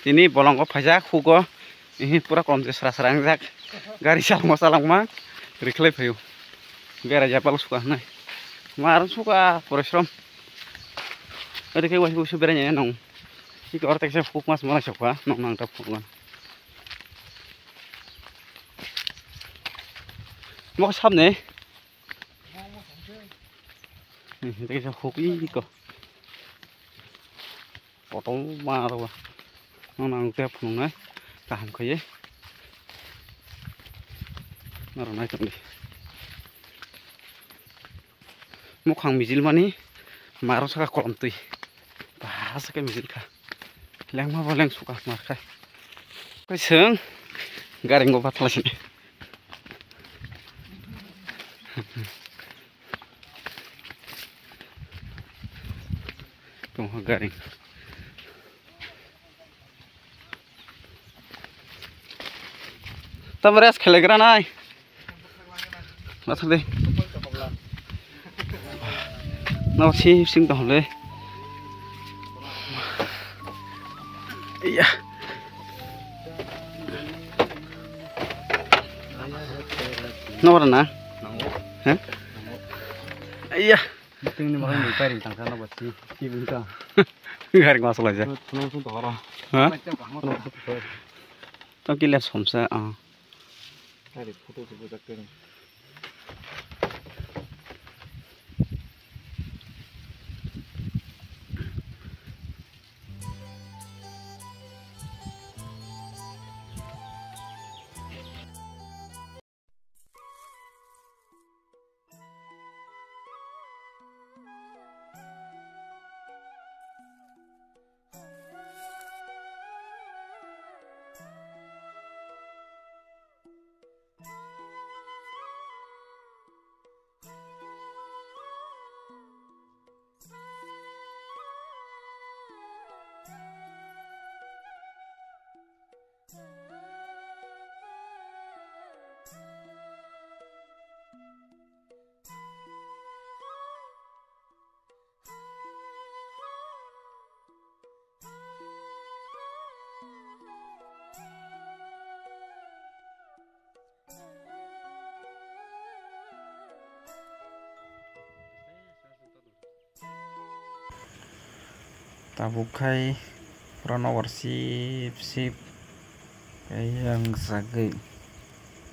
ini bolong ko pajak hugo ini pura kom serang jak gari salang ma reklay payu gara japal suka nai mar suka porosrom ada ke wasu beranya nong iki ortek se fuk mas mala suka nong nang ta fuk man mo sabne ini ke fuk iki ko potong ma rồi nó nang te fuk nai taham kaya naron nai tong mukhang mijil mani maro saka kolam tui bahasa ke mijil ka leng ma boleng suka mar kai kai seng garing go batla sini tuh garing Tabares खेलेग्रा नाय माथाले नाव सिं दहले iya nomor na hah iya penting ni makan di pari tangkap na basi si bunta garing masuk aja hah tong kilat somsa Hari foto coba cek tabukai prono warsip sip yang sagai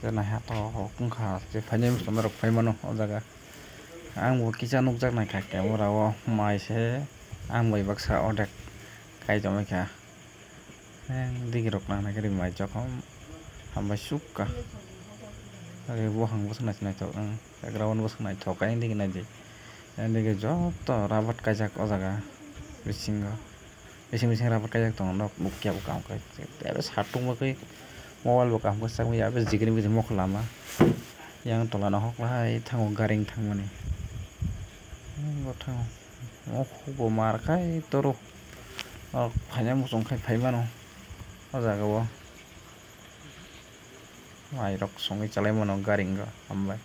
jana hato hokung kha je phanyem samarok phaimano o jaga ang bo kisa nukjak nai kha camera o mai se ang bai baksa odek kai jomai kha digirok na kari mai jokom hambai sukka age bo hang bo sanai sanai to background bo sanai to kai digi na je dige joto rabat kajak o jaga bising rapat kayak tong nok bukia buka kai terus hatung ba kai mobile buka ko sak ya be jigri bi mok lama yang tolana hok lai thango garing thangmani go thang mok bo mar kai toro phanya mo song kai phaimano o jaga bo mai rok songi chalai mono garing ga ambai